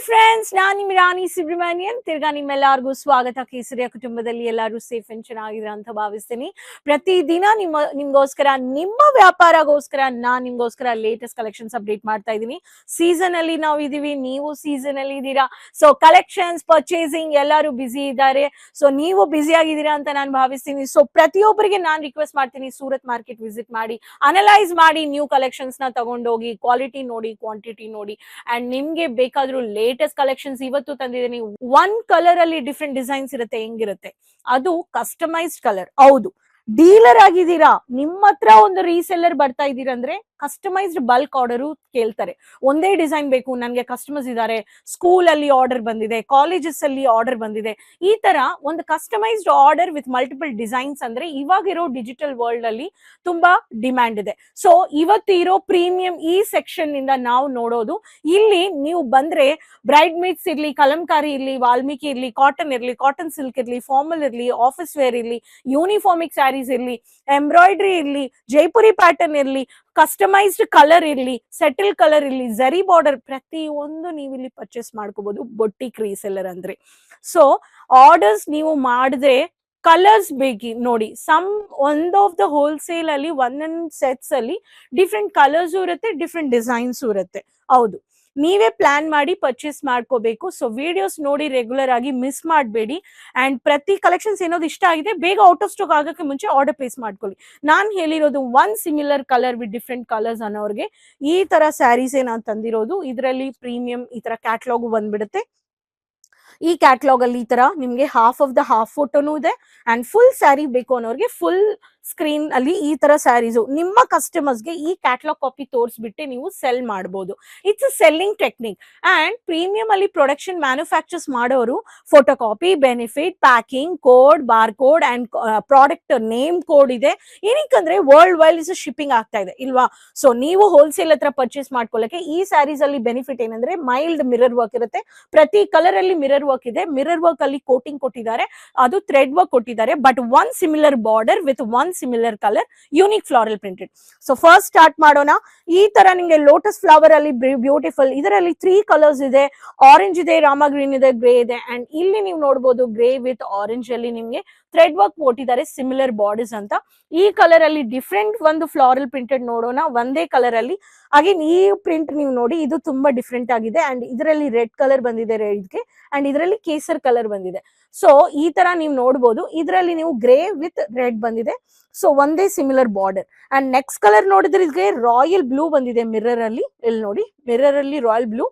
Friends, ನಾನು ನಿಮ್ಮ ರಾಣಿ ಸುಬ್ರಹ್ಮಣ್ಯನ್. ತಿರ್ಗಾ ನಿಮ್ಮೆಲ್ಲರಿಗೂ ಸ್ವಾಗತ. ಕೇಸರಿಯ ಕುಟುಂಬದಲ್ಲಿ ಎಲ್ಲರೂ ಸೇಫ್ ಅಂಡ್ ಚೆನ್ನಾಗಿದ್ದೀರಾ ಅಂತ ಭಾವಿಸ್ತೀನಿ. ಪ್ರತಿದಿನ ನಿಮ್ಗೋಸ್ಕರ, ನಿಮ್ಮ ವ್ಯಾಪಾರಗೋಸ್ಕರ ನಾನು ನಿಮ್ಗೋಸ್ಕರ ಲೇಟೆಸ್ಟ್ ಕಲೆಕ್ಷನ್ಸ್ ಅಪ್ಡೇಟ್ ಮಾಡ್ತಾ ಇದ್ದೀನಿ. ಸೀಸನ್ ಅಲ್ಲಿ ನಾವು ಇದೀವಿ, ನೀವು ಸೀಸನ್ ಅಲ್ಲಿ ಇದ್ದೀರಾ. ಸೊ ಕಲೆಕ್ಷನ್ಸ್, ಪರ್ಚೇಸಿಂಗ್ ಎಲ್ಲರೂ ಬಿಸಿ ಇದ್ದಾರೆ. ಸೊ ನೀವು ಬಿಸಿ ಆಗಿದ್ದೀರಾ ಅಂತ ನಾನು ಭಾವಿಸ್ತೀನಿ. ಸೊ ಪ್ರತಿಯೊಬ್ಬರಿಗೆ ನಾನು ರಿಕ್ವೆಸ್ಟ್ ಮಾಡ್ತೀನಿ, ಸೂರತ್ ಮಾರ್ಕೆಟ್ ವಿಸಿಟ್ ಮಾಡಿ, ಅನಲೈಸ್ ಮಾಡಿ, ನ್ಯೂ ಕಲೆಕ್ಷನ್ಸ್ ನ ತಗೊಂಡೋಗಿ, ಕ್ವಾಲಿಟಿ ನೋಡಿ, ಕ್ವಾಂಟಿಟಿ ನೋಡಿ, ಅಂಡ್ ನಿಮ್ಗೆ ಬೇಕಾದ್ರೂ ಲೇಟೆಸ್ಟ್ ಕಲೆಕ್ಷನ್ಸ್ ಇವತ್ತು ತಂದಿದ್ದೀನಿ. ಒನ್ ಕಲರ್ ಅಲ್ಲಿ ಡಿಫ್ರೆಂಟ್ ಡಿಸೈನ್ಸ್ ಇರುತ್ತೆ. ಹೆಂಗಿರುತ್ತೆ ಅದು? Customised colour. ಹೌದು, ಡೀಲರ್ ಆಗಿದ್ದೀರಾ, ನಿಮ್ಮ ಹತ್ರ ಒಂದು ರೀಸೆಲ್ಲರ್ ಬರ್ತಾ ಇದ್ದೀರಾ ಅಂದ್ರೆ ಕಸ್ಟಮೈಸ್ಡ್ ಬಲ್ಕ್ ಆರ್ಡರು ಕೇಳ್ತಾರೆ. ಒಂದೇ ಡಿಸೈನ್ ಬೇಕು, ನನ್ಗೆ ಕಸ್ಟಮರ್ಸ್ ಇದ್ದಾರೆ, ಸ್ಕೂಲ್ ಅಲ್ಲಿ ಆರ್ಡರ್ ಬಂದಿದೆ, ಕಾಲೇಜಸ್ ಅಲ್ಲಿ ಆರ್ಡರ್ ಬಂದಿದೆ, ಈ ತರ ಒಂದು customised order with multiple designs ಅಂದ್ರೆ ಇವಾಗಿರೋ ಡಿಜಿಟಲ್ ವರ್ಲ್ಡ್ ಅಲ್ಲಿ ತುಂಬಾ ಡಿಮ್ಯಾಂಡ್ ಇದೆ. ಸೊ ಇವತ್ತು ಇರೋ ಪ್ರೀಮಿಯಂ ಈ ಸೆಕ್ಷನ್ ಇಂದ ನಾವು ನೋಡೋದು, ಇಲ್ಲಿ ನೀವು ಬಂದ್ರೆ ಬ್ರೈಡ್ ಮೇಡ್ಸ್ ಇರ್ಲಿ, ಕಲಂಕಾರಿ ಇರ್ಲಿ, ವಾಲ್ಮೀಕಿ ಇರ್ಲಿ, ಕಾಟನ್ ಸಿಲ್ಕ್ ಇರ್ಲಿ, ಫಾರ್ಮಲ್ ಇರ್ಲಿ, ಆಫೀಸ್ ವೇರ್ ಇರ್ಲಿ, ಯೂನಿಫಾರ್ಮಿಕ್ ಸ್ಯಾರೀಸ್ ಇರ್ಲಿ, ಎಂಬ್ರಾಯ್ಡ್ರಿ ಇರ್ಲಿ, ಜೈಪುರಿ ಪ್ಯಾಟರ್ನ್ ಇರ್ಲಿ, ಕಸ್ಟಮೈಸ್ಡ್ ಕಲರ್ ಇರ್ಲಿ, ಸೆಟಲ್ ಕಲರ್ ಇರ್ಲಿ, ಜರಿ ಬಾರ್ಡರ್, ಪ್ರತಿಯೊಂದು ನೀವು ಇಲ್ಲಿ ಪರ್ಚೇಸ್ ಮಾಡ್ಕೋಬಹುದು. ಬೊಟ್ಟಿಕ್ ರೀಸೆಲ್ಲರ್ ಅಂದ್ರೆ. ಸೊ ಆರ್ಡರ್ಸ್ ನೀವು ಮಾಡಿದ್ರೆ ಕಲರ್ಸ್ ಬೇಕಿ ನೋಡಿ, ಒಂದ್ ಆಫ್ ದ ಹೋಲ್ಸೇಲ್ ಅಲ್ಲಿ ಒಂದೊಂದ್ ಸೆಟ್ಸ್ ಅಲ್ಲಿ ಡಿಫ್ರೆಂಟ್ ಕಲರ್ಸ್ ಇರುತ್ತೆ, ಡಿಫ್ರೆಂಟ್ ಡಿಸೈನ್ಸ್ ಇರುತ್ತೆ. ಹೌದು, ನೀವೇ ಪ್ಲಾನ್ ಮಾಡಿ ಪರ್ಚೇಸ್ ಮಾಡ್ಕೋಬೇಕು. ಸೊ ವಿಡಿಯೋಸ್ ನೋಡಿ ರೆಗ್ಯುಲರ್ ಆಗಿ ಮಿಸ್ ಮಾಡಬೇಡಿ. ಅಂಡ್ ಪ್ರತಿ ಕಲೆಕ್ಷನ್ಸ್ ಏನಾದ್ರು ಇಷ್ಟ ಆಗಿದೆ, ಬೇಗ ಔಟ್ ಆಫ್ ಸ್ಟಾಕ್ ಆಗಕ್ಕೆ ಮುಂಚೆ ಆರ್ಡರ್ ಪ್ಲೇಸ್ ಮಾಡ್ಕೊಳ್ಳಿ. ನಾನು ಹೇಳಿರೋದು one similar colour with different colours ಅನ್ನೋರ್ಗೆ ಈ ತರ ಸ್ಯಾರೀಸ್ ನಾನು ತಂದಿರೋದು. ಇದರಲ್ಲಿ ಪ್ರೀಮಿಯಂ ಈ ತರ ಕ್ಯಾಟ್ಲಾಗ್ ಬಂದ್ಬಿಡುತ್ತೆ. ಈ ಕ್ಯಾಟ್ಲಾಗ್ ಅಲ್ಲಿ ಈ ತರ ನಿಮ್ಗೆ ಹಾಫ್ ಆಫ್ ದ ಹಾಫ್ ಫೋಟೋನು ಇದೆ, ಅಂಡ್ ಫುಲ್ ಸ್ಯಾರಿ ಬೇಕು ಅನ್ನೋರ್ಗೆ ಫುಲ್ ಸ್ಕ್ರೀನ್ ಅಲ್ಲಿ ಈ ತರ ಸ್ಯಾರೀಸು ನಿಮ್ಮ ಕಸ್ಟಮರ್ಸ್ಗೆ ಈ ಕ್ಯಾಟ್ಲಾಗ್ ಕಾಪಿ ತೋರಿಸ್ಬಿಟ್ಟೆ ನೀವು ಸೆಲ್ ಮಾಡಬಹುದು. It's a selling technique. And premium ಅಲ್ಲಿ ಪ್ರೊಡಕ್ಷನ್ ಮ್ಯಾನುಫ್ಯಾಕ್ಚರ್ಸ್ ಮಾಡೋರು photo copy, benefit, packing, code, bar code and product name code ಇದೆ. ಏನಕ್ಕಂದ್ರೆ ವರ್ಲ್ಡ್ ವೈಡ್ ಶಿಪ್ಪಿಂಗ್ ಆಗ್ತಾ ಇದೆ ಇಲ್ವಾ? ಸೊ ನೀವು ಹೋಲ್ಸೇಲ್ ಹತ್ರ ಪರ್ಚೇಸ್ ಮಾಡ್ಕೊಳ್ಳಕ್ಕೆ ಈ ಸ್ಯಾರೀಸ್ ಅಲ್ಲಿ ಬೆನಿಫಿಟ್ ಏನಂದ್ರೆ ಮೈಲ್ಡ್ ಮಿರರ್ ವರ್ಕ್ ಇರುತ್ತೆ. ಪ್ರತಿ ಕಲರ್ ಅಲ್ಲಿ ಮಿರರ್ ವರ್ಕ್ ಇದೆ. ಮಿರರ್ ವರ್ಕ್ ಅಲ್ಲಿ ಕೋಟಿಂಗ್ ಕೊಟ್ಟಿದ್ದಾರೆ, ಅದು ಥ್ರೆಡ್ ವರ್ಕ್ ಕೊಟ್ಟಿದ್ದಾರೆ, but one similar border with one similar colour, unique floral printed. So first start ಮಾಡೋಣ. ಈ ತರ ನಿಮ್ಗೆ ಲೋಟಸ್ ಫ್ಲವರ್ ಅಲ್ಲಿ ಬ್ಯೂಟಿಫುಲ್, ಇದರಲ್ಲಿ 3 ಕಲರ್ಸ್ ಇದೆ. ಆರೆಂಜ್ ಇದೆ, ರಾಮ ಗ್ರೀನ್ ಇದೆ, ಗ್ರೇ ಇದೆ. ಅಂಡ್ ಇಲ್ಲಿ ನೀವು ನೋಡಬಹುದು ಗ್ರೇ ವಿತ್ ಆರೆಂಜ್ ಅಲ್ಲಿ ನಿಮ್ಗೆ ಥ್ರೆಡ್ ವರ್ಕ್ ಕೊಟ್ಟಿದ್ದಾರೆ, ಸಿಮಿಲರ್ ಬಾರ್ಡರ್ಸ್ ಅಂತ. ಈ ಕಲರ್ ಅಲ್ಲಿ ಡಿಫ್ರೆಂಟ್ ಒಂದು ಫ್ಲಾರಲ್ ಪ್ರಿಂಟೆಡ್ ನೋಡೋಣ. ಒಂದೇ ಕಲರ್ ಅಲ್ಲಿ ಅಗೇನ್ ಈ ಪ್ರಿಂಟ್ ನೀವು ನೋಡಿ, ಇದು ತುಂಬಾ ಡಿಫ್ರೆಂಟ್ ಆಗಿದೆ. ಅಂಡ್ ಇದರಲ್ಲಿ ರೆಡ್ ಕಲರ್ ಬಂದಿದೆ ರೆಡ್ಗೆ, ಅಂಡ್ ಇದರಲ್ಲಿ ಕೇಸರ್ ಕಲರ್ ಬಂದಿದೆ. ಸೊ ಈ ತರ ನೀವು ನೋಡಬಹುದು. ಇದರಲ್ಲಿ ನೀವು ಗ್ರೇ ವಿತ್ ರೆಡ್ ಬಂದಿದೆ. ಸೊ ಒಂದೇ similar border. And next colour ನೋಡಿದ್ರೆ ಇದಕ್ಕೆ ರಾಯಲ್ ಬ್ಲೂ ಬಂದಿದೆ ಮಿರರ್ ಅಲ್ಲಿ. ಇಲ್ಲಿ ನೋಡಿ, ಮಿರರ್ ಅಲ್ಲಿ ರಾಯಲ್ ಬ್ಲೂ.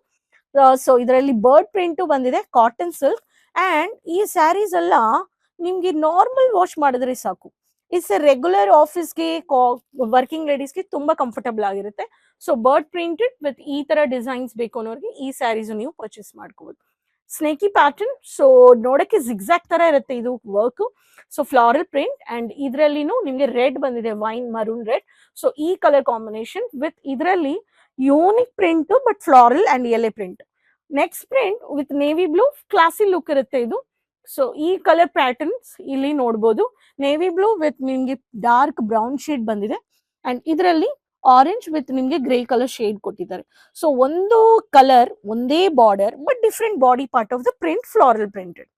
ಸೊ ಇದರಲ್ಲಿ ಬರ್ಡ್ ಪ್ರಿಂಟ್ ಬಂದಿದೆ, ಕಾಟನ್ ಸಿಲ್ಕ್. ಅಂಡ್ ಈ ಸ್ಯಾರೀಸ್ ಎಲ್ಲ ನಿಮ್ಗೆ ನಾರ್ಮಲ್ ವಾಶ್ ಮಾಡಿದ್ರೆ ಸಾಕು. ಇಟ್ಸ್ ಎ ರೆಗ್ಯುಲರ್ ಆಫೀಸ್ಗೆ, ವರ್ಕಿಂಗ್ ಲೇಡೀಸ್ಗೆ ತುಂಬಾ ಕಂಫರ್ಟಬಲ್ ಆಗಿರುತ್ತೆ. ಸೊ ಬರ್ಡ್ ಪ್ರಿಂಟೆಡ್ ವಿತ್ ಈ ತರ ಡಿಸೈನ್ಸ್ ಬೇಕು ಅನ್ನೋರಿಗೆ ಈ ಸ್ಯಾರೀಸ್ ನೀವು ಪರ್ಚೇಸ್ ಮಾಡ್ಕೋಬಹುದು. ಸ್ನೇಕಿ ಪ್ಯಾಟರ್ನ್, ಸೊ ನೋಡಕ್ಕೆ ಜಿಗ್ಜಾಗ್ ತರ ಇರುತ್ತೆ ಇದು work. So floral print, and ಇದರಲ್ಲಿನೂ ನಿಮ್ಗೆ ರೆಡ್ ಬಂದಿದೆ, ವೈನ್ ಮರೂನ್ ರೆಡ್. ಸೊ ಈ ಕಲರ್ ಕಾಂಬಿನೇಷನ್ ವಿತ್ ಇದರಲ್ಲಿ unique print but floral and ಎಲೆ print. Next print with navy blue, classy look ಇರುತ್ತೆ ಇದು. ಸೊ ಈ ಕಲರ್ ಪ್ಯಾಟರ್ನ್ಸ್ ಇಲ್ಲಿ ನೋಡಬಹುದು. ನೇವಿ ಬ್ಲೂ ವಿತ್ ನಿಮ್ಗೆ ಡಾರ್ಕ್ ಬ್ರೌನ್ ಶೇಡ್ ಬಂದಿದೆ, ಅಂಡ್ ಇದರಲ್ಲಿ ಆರೆಂಜ್ ವಿತ್ ನಿಮ್ಗೆ ಗ್ರೇ ಕಲರ್ ಶೇಡ್ ಕೊಟ್ಟಿದ್ದಾರೆ. ಸೊ ಒಂದು ಕಲರ್, ಒಂದೇ border, but different body part of the print, floral printed.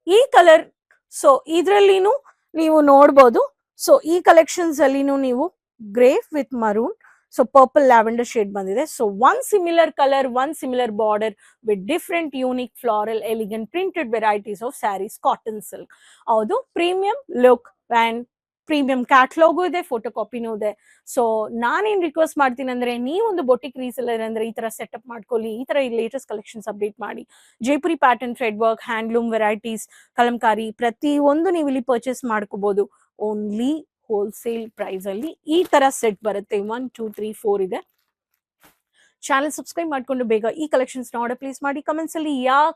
ಈ ಕಲರ್, ಸೊ ಇದರಲ್ಲಿನೂ ನೀವು ನೋಡಬಹುದು. ಸೊ ಈ ಕಲೆಕ್ಷನ್ಸ್ ಅಲ್ಲಿನೂ ನೀವು grey with maroon, so purple lavender shade ಬಂದಿದೆ. So one similar colour, one similar border with different unique floral elegant printed varieties of sarees, cotton silk. ಹೌದು, premium look and premium catalogue ಇದೆ, photo ಕಾಪಿನೂ ಇದೆ. So ನಾನೇನ್ request ಮಾಡ್ತೀನಿ ಅಂದ್ರೆ, ನೀವೊಂದು boutique reseller ಅಂದ್ರೆ ಈ ತರ ಸೆಟಪ್ ಮಾಡ್ಕೊಳ್ಳಿ, ಈ ತರ ಲೇಟೆಸ್ಟ್ ಕಲೆಕ್ಷನ್ಸ್ ಅಪ್ಡೇಟ್ ಮಾಡಿ. Jaipuri pattern, thread work, handloom varieties, Kalamkari, ಪ್ರತಿಯೊಂದು ನೀವು ಇಲ್ಲಿ ಪರ್ಚೇಸ್ ಮಾಡ್ಕೋಬಹುದು. ಓನ್ಲಿ ಹೋಲ್ಸೇಲ್ ಪ್ರೈಸ್ ಅಲ್ಲಿ ಈ ತರ ಸೆಟ್ ಬರುತ್ತೆ. 1 2 3 4 ಇದೆ. ಚಾನೆಲ್ ಸಬ್ಸ್ಕ್ರೈಬ್ ಮಾಡ್ಕೊಂಡು ಬೇಗ ಈ ಕಲೆಕ್ಷನ್ಸ್ ಆರ್ಡರ್ ಪ್ಲೇಸ್ ಮಾಡಿ. ಕಮೆಂಟ್ಸ್ ಅಲ್ಲಿ ಯಾವ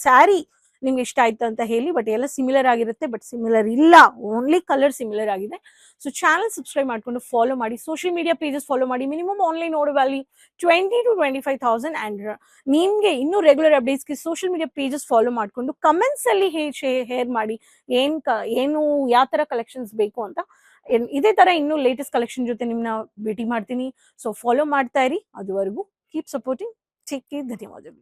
ಸ್ಯಾರಿ ನಿಮ್ಗೆ ಇಷ್ಟ ಆಯ್ತು ಅಂತ ಹೇಳಿ. ಬಟ್ ಎಲ್ಲ ಸಿಮಿಲರ್ ಆಗಿರುತ್ತೆ, ಬಟ್ ಸಿಮಿಲರ್ ಇಲ್ಲ, ಓನ್ಲಿ ಕಲರ್ ಸಿಮಿಲರ್ ಆಗಿದೆ. ಸೊ ಚಾನೆಲ್ ಸಬ್ಸ್ಕ್ರೈಬ್ ಮಾಡ್ಕೊಂಡು ಫಾಲೋ ಮಾಡಿ. ಸೋಷಿಯಲ್ ಮೀಡಿಯಾ ಪೇಜಸ್ ಫಾಲೋ ಮಾಡಿ. Minimum online order value 20 to 25,000. And ನಿಮ್ಗೆ ಇನ್ನೂ ರೆಗ್ಯುಲರ್ ಅಪ್ಡೇಟ್ಸ್ಗೆ ಸೋಷಿಯಲ್ ಮೀಡಿಯಾ ಪೇಜಸ್ ಫಾಲೋ ಮಾಡ್ಕೊಂಡು ಕಮೆಂಟ್ಸ್ ಅಲ್ಲಿ ಶೇರ್ ಮಾಡಿ, ಏನು ಯಾವ ತರ ಕಲೆಕ್ಷನ್ಸ್ ಬೇಕು ಅಂತ. ಇದೇ ತರ ಇನ್ನೂ ಲೇಟೆಸ್ಟ್ ಕಲೆಕ್ಷನ್ ಜೊತೆ ನಿಮ್ನ ಭೇಟಿ ಮಾಡ್ತೀನಿ. ಸೊ ಫಾಲೋ ಮಾಡ್ತಾ ಇರಿ. ಅದುವರೆಗೂ ಕೀಪ್ ಸಪೋರ್ಟಿಂಗ್. Take care. ಧನ್ಯವಾದಗಳು.